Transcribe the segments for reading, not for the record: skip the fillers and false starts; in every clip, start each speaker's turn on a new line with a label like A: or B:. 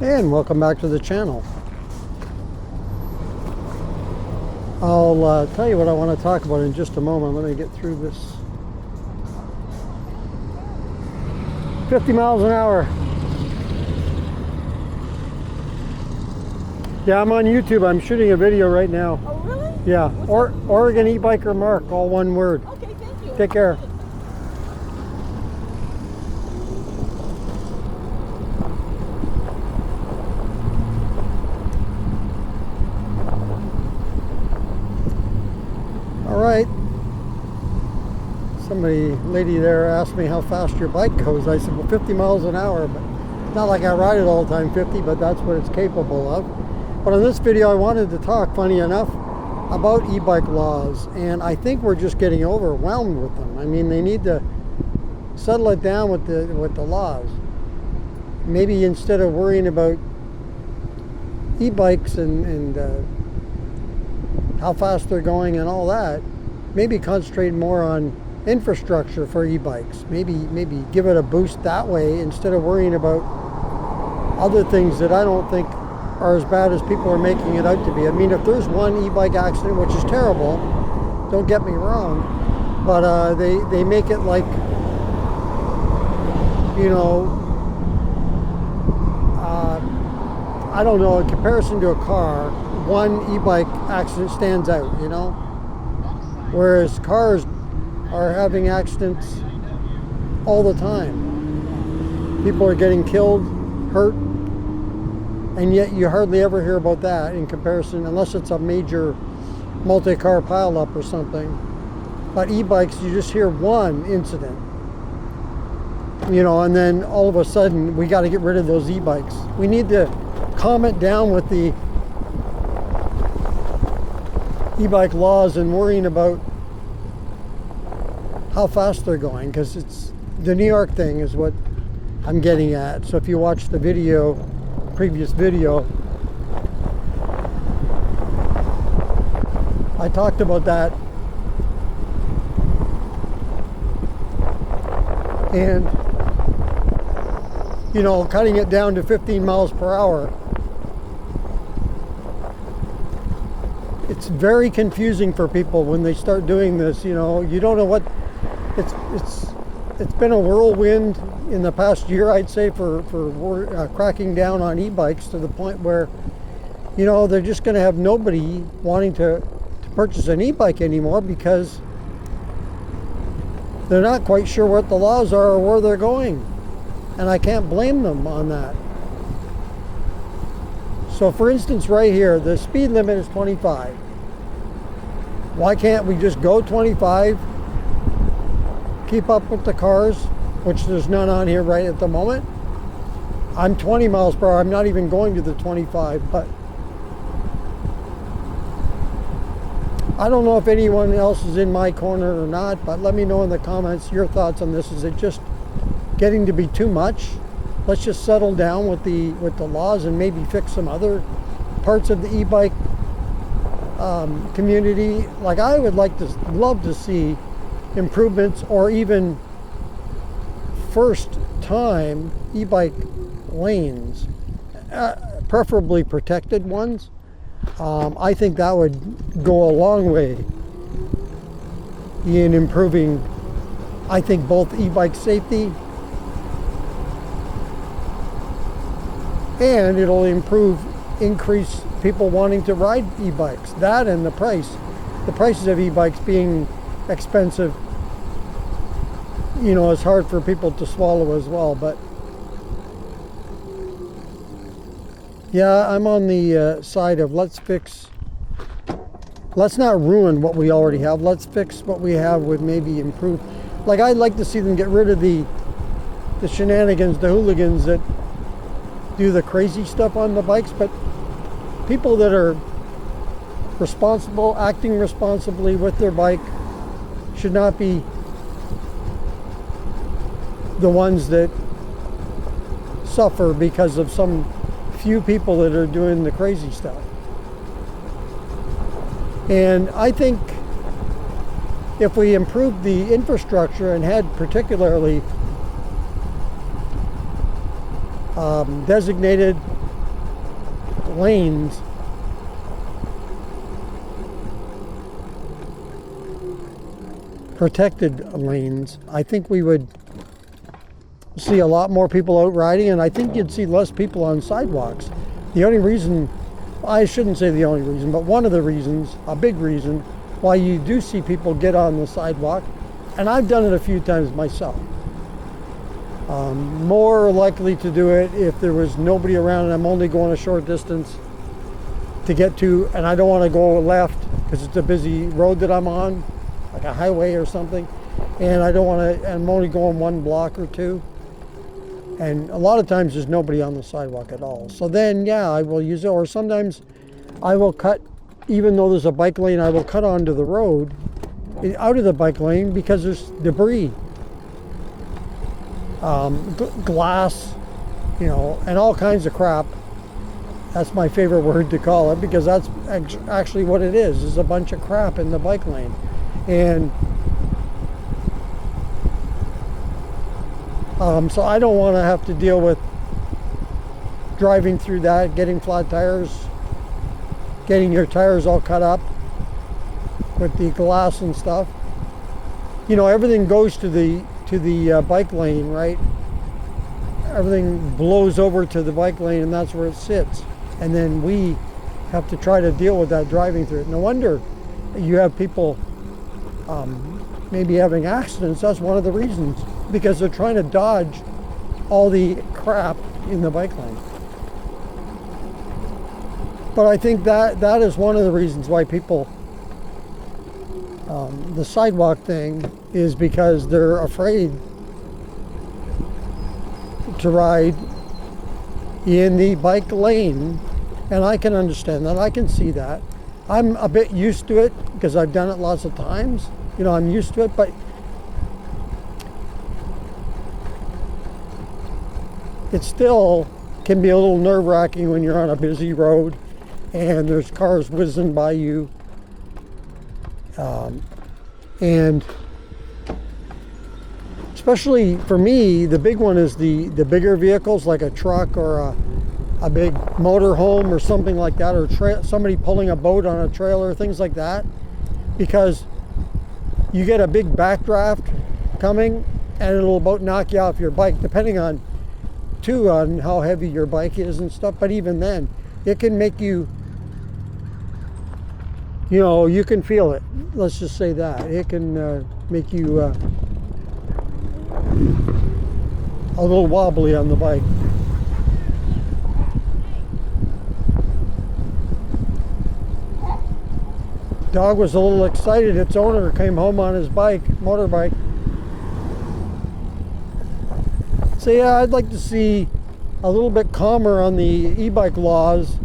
A: And welcome back to the channel. I'll tell you what I want to talk about in just a moment. Let me get through this. 50 miles an hour. Yeah, I'm on YouTube. I'm shooting a video right now.
B: Oh, really?
A: Yeah, Oregon e-biker Mark, all one word.
B: Okay, thank you.
A: Take care. All right. Lady there asked me how fast your bike goes. I said, well, 50 miles an hour, but not like I ride it all the time 50, but that's what it's capable of. But on this video, I wanted to talk, funny enough, about e-bike laws, and I think we're just getting overwhelmed with them. I mean, they need to settle it down with the laws. Maybe instead of worrying about e-bikes and how fast they're going and all that, maybe concentrate more on infrastructure for e-bikes. Maybe give it a boost that way instead of worrying about other things that I don't think are as bad as people are making it out to be. I mean, if there's one e-bike accident, which is terrible, don't get me wrong, but they make it like, you know, I don't know, in comparison to a car, one e-bike accident stands out, you know, whereas cars are having accidents all the time. People are getting killed, hurt, and yet you hardly ever hear about that in comparison, unless it's a major multi-car pileup or something. But e-bikes, you just hear one incident, you know, and then all of a sudden we got to get rid of those e-bikes. We need to calm it down with the e-bike laws and worrying about how fast they're going, because it's the New York thing is what I'm getting at. So if you watch the previous video, I talked about that, and you know, cutting it down to 15 miles per hour. It's very confusing for people when they start doing this. You know, you don't know what it's been a whirlwind in the past year, I'd say, for cracking down on e-bikes, to the point where, you know, they're just going to have nobody wanting to purchase an e-bike anymore because they're not quite sure what the laws are or where they're going. And I can't blame them on that. So for instance, right here, the speed limit is 25. Why can't we just go 25, keep up with the cars, which there's none on here right at the moment? I'm 20 miles per hour. I'm not even going to the 25, but I don't know if anyone else is in my corner or not, but let me know in the comments your thoughts on this. Is it just getting to be too much? Let's just settle down with the laws and maybe fix some other parts of the e-bike community. Like, I would love to see improvements, or even first time e-bike lanes, preferably protected ones. I think that would go a long way in improving, I think, both e-bike safety, and it'll increase people wanting to ride e-bikes. That and the prices of e-bikes being expensive, you know, it's hard for people to swallow as well. But yeah, I'm on the side of let's not ruin what we already have. Let's fix what we have with maybe improve. Like, I'd like to see them get rid of the shenanigans, the hooligans that do the crazy stuff on the bikes, but people that are responsible, acting responsibly with their bike, should not be the ones that suffer because of some few people that are doing the crazy stuff. And I think if we improved the infrastructure and had particularly designated lanes, protected lanes, I think we would see a lot more people out riding, and I think you'd see less people on sidewalks. The only reason, I shouldn't say the only reason, but one of the reasons, a big reason, why you do see people get on the sidewalk, and I've done it a few times myself. More likely to do it if there was nobody around and I'm only going a short distance to get to, and I don't want to go left because it's a busy road that I'm on, like a highway or something, and I don't want to, I'm only going one block or two. And a lot of times there's nobody on the sidewalk at all. So then, yeah, I will use it. Or sometimes I will cut, even though there's a bike lane, I will cut onto the road, out of the bike lane, because there's debris, glass, you know, and all kinds of crap. That's my favorite word to call it, because that's actually what it is a bunch of crap in the bike lane. And so I don't want to have to deal with driving through that, getting flat tires, getting your tires all cut up with the glass and stuff. You know, everything goes to the bike lane, right? Everything blows over to the bike lane, and that's where it sits. And then we have to try to deal with that driving through it. No wonder you have people maybe having accidents. That's one of the reasons, because they're trying to dodge all the crap in the bike lane. But I think that is one of the reasons why people, the sidewalk thing is because they're afraid to ride in the bike lane. And I can understand that, I can see that. I'm a bit used to it because I've done it lots of times. You know, I'm used to it, but it still can be a little nerve-wracking when you're on a busy road and there's cars whizzing by you. And especially for me, the big one is the bigger vehicles, like a truck or a big motorhome or something like that, or somebody pulling a boat on a trailer, things like that, because you get a big backdraft coming and it'll about knock you off your bike, depending on how heavy your bike is and stuff. But even then, it can make you, you know, you can feel it. Let's just say that. It can make you a little wobbly on the bike. Dog was a little excited. Its owner came home on his motorbike. So yeah, I'd like to see a little bit calmer on the e-bike laws.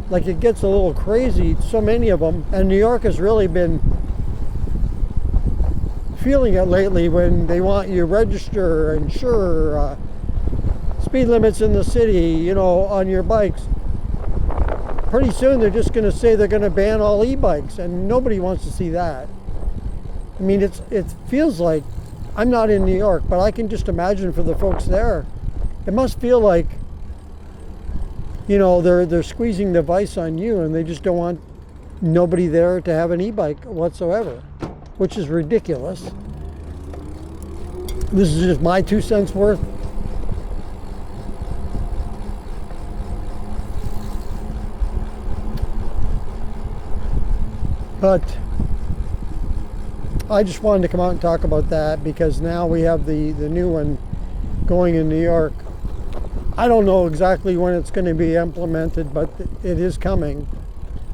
A: Like, it gets a little crazy, so many of them, and New York has really been feeling it lately when they want you to register, insure, speed limits in the city, you know, on your bikes. Pretty soon they're just going to say they're going to ban all e-bikes, and nobody wants to see that. I mean, it feels like, I'm not in New York, but I can just imagine for the folks there, it must feel like, you know, they're squeezing the vice on you, and they just don't want nobody there to have an e-bike whatsoever, which is ridiculous. This is just my 2 cents worth. But I just wanted to come out and talk about that, because now we have the new one going in New York. I don't know exactly when it's going to be implemented, but it is coming.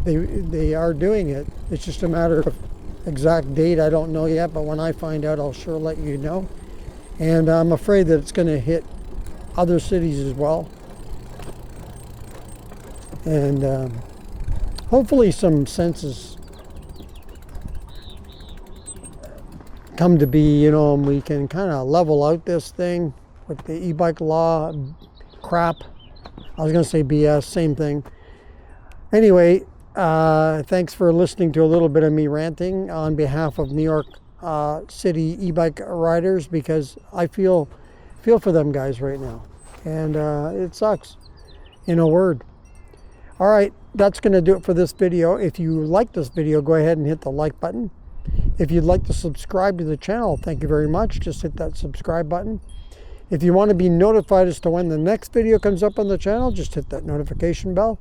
A: They are doing it. It's just a matter of exact date. I don't know yet, but when I find out, I'll sure let you know. And I'm afraid that it's going to hit other cities as well. And hopefully some senses come to be, you know, and we can kind of level out this thing with the e-bike law crap. I was going to say BS, same thing. Anyway, thanks for listening to a little bit of me ranting on behalf of New York City e-bike riders, because I feel for them guys right now, and it sucks, in a word. All right, that's going to do it for this video. If you like this video, go ahead and hit the like button. If you'd like to subscribe to the channel, thank you very much. Just hit that subscribe button. If you want to be notified as to when the next video comes up on the channel, just hit that notification bell.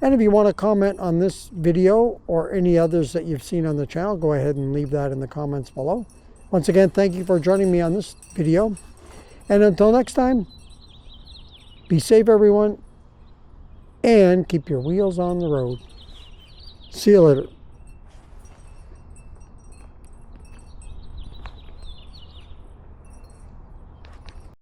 A: And if you want to comment on this video or any others that you've seen on the channel, go ahead and leave that in the comments below. Once again, thank you for joining me on this video. And until next time, be safe, everyone, and keep your wheels on the road. See you later.